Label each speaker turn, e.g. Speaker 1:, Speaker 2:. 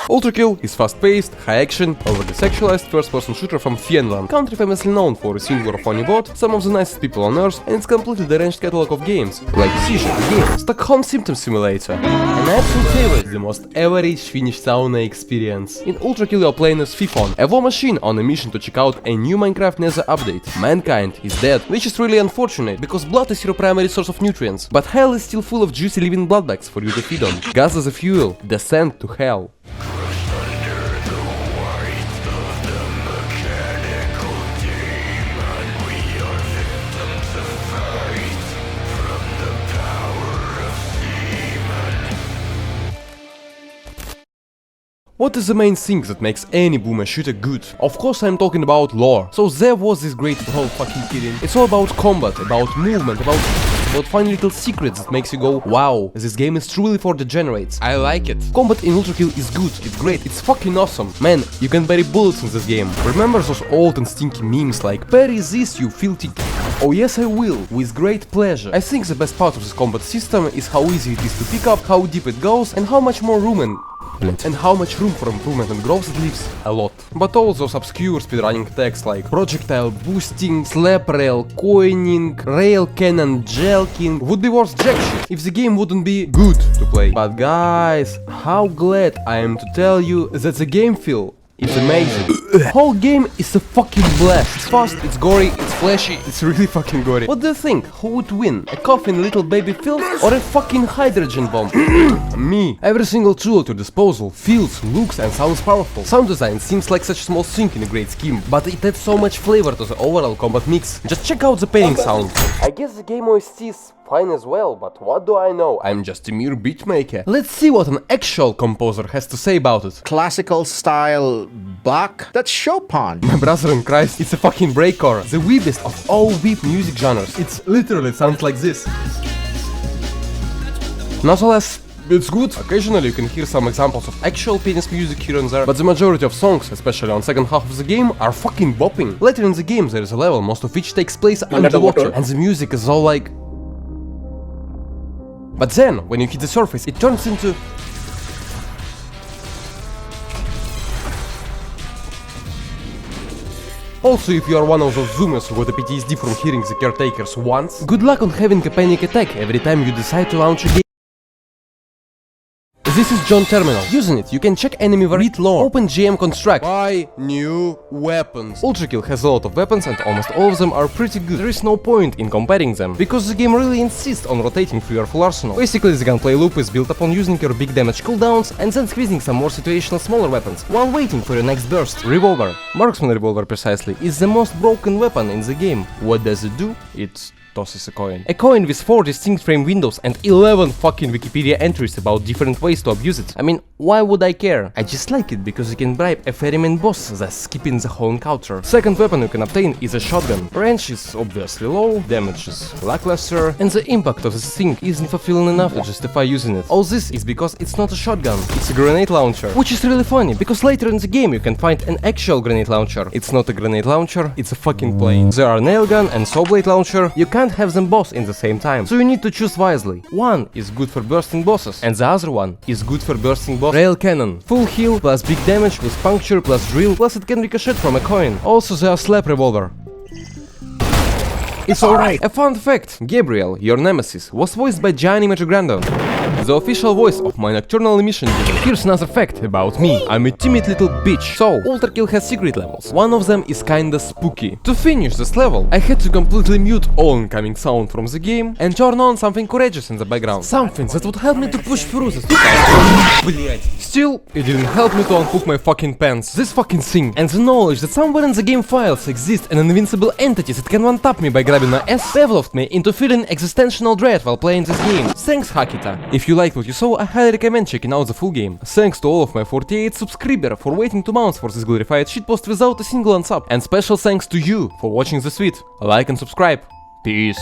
Speaker 1: Ultrakill is fast-paced, high-action, overly sexualized first-person shooter from Finland, country famously known for a singular funny bot, some of the nicest people on earth, and its completely deranged catalog of games, like Seizure the Game, Stockholm Symptom Simulator, and my absolute favorite, the most average Finnish sauna experience. In Ultrakill you are playing as Fifon, a war machine on a mission to check out a new Minecraft Nether update. Mankind is dead, which is really unfortunate, because blood is your primary source of nutrients, but hell is still full of juicy living blood bags for you to feed on. Gas as a fuel, descent to hell. What is the main thing that makes any boomer shooter good? Of course I'm talking about lore. So there was this great world, fucking kidding. It's all about combat, about movement, about finding little secrets that makes you go, wow, this game is truly for degenerates. I like it. Combat in Ultrakill is good, it's great, it's fucking awesome. Man, you can bury bullets in this game. Remember those old and stinky memes like, "Bury this, you filthy..." Oh yes I will, with great pleasure. I think the best part of this combat system is how easy it is to pick up, how deep it goes, and how much more room and how much room for improvement and growth it leaves. A lot. But all those obscure speedrunning techs like projectile boosting, slap rail coining, rail cannon jelking would be worth jack shit if the game wouldn't be good to play. But guys, how glad I am to tell you that the game feel is amazing. Whole game is a fucking blast. It's fast, it's gory, it's flashy, it's really fucking gory. What do you think? Who would win? A coffin little baby Phil or a fucking hydrogen bomb? Me. Every single tool at your disposal feels, looks and sounds powerful. Sound design seems like such a small thing in a great scheme, but it adds so much flavor to the overall combat mix. Just check out the painting sound. I guess the game OST is fine as well, but what do I know? I'm just a mere beatmaker. Let's see what an actual composer has to say about it.
Speaker 2: Classical style Bach? That's Chopin.
Speaker 1: My brother in Christ, it's a fucking breakcore. The weebest of all weeb music genres. It's literally sounds like this. Nonetheless, it's good. Occasionally you can hear some examples of actual penis music here and there, but the majority of songs, especially on second half of the game, are fucking bopping. Later in the game there is a level, most of which takes place under the water, and the music is all like... But then, when you hit the surface, it turns into... Also, if you are one of those zoomers who got a PTSD from hearing the caretakers once, good luck on having a panic attack every time you decide to launch a game. This is John Terminal. Using it, you can check enemy read lore, open GM construct, buy new weapons. Ultrakill has a lot of weapons and almost all of them are pretty good. There is no point in comparing them, because the game really insists on rotating through your full arsenal. Basically, the gunplay loop is built upon using your big damage cooldowns and then squeezing some more situational smaller weapons while waiting for your next burst. Revolver, Marksman Revolver precisely, is the most broken weapon in the game. What does it do? It tosses a coin. A coin with 4 distinct frame windows and 11 fucking Wikipedia entries about different ways to abuse it. I mean, why would I care? I just like it because you can bribe a ferryman boss, thus skipping the whole encounter. Second weapon you can obtain is a shotgun. Range is obviously low, damage is lackluster, and the impact of this thing isn't fulfilling enough to justify using it. All this is because it's not a shotgun, it's a grenade launcher. Which is really funny, because later in the game you can find an actual grenade launcher. It's not a grenade launcher, it's a fucking plane. There are nail gun and saw blade launcher. You can't have them both in the same time, so you need to choose wisely. One is good for bursting bosses, and the other one is good for bursting boss. Rail cannon, full heal plus big damage with puncture plus drill, plus it can ricochet from a coin. Also there are slap revolver. It's alright. A fun fact, Gabriel, your nemesis, was voiced by Gianni, the official voice of my nocturnal emission demon. Here's another fact about me. I'm a timid little bitch. So, Ultrakill has secret levels. One of them is kinda spooky. To finish this level, I had to completely mute all incoming sound from the game and turn on something courageous in the background. Something that would help me to push through this. Still, it didn't help me to unhook my fucking pants. This fucking thing, and the knowledge that somewhere in the game files exist an invincible entity that can one-tap me by grabbing my ass developed me into feeling existential dread while playing this game. Thanks, Hakita. If you liked what you saw, I highly recommend checking out the full game. Thanks to all of my 48 subscribers for waiting 2 months for this glorified shitpost without a single unsub. And special thanks to you for watching this vid. Like and subscribe. Peace.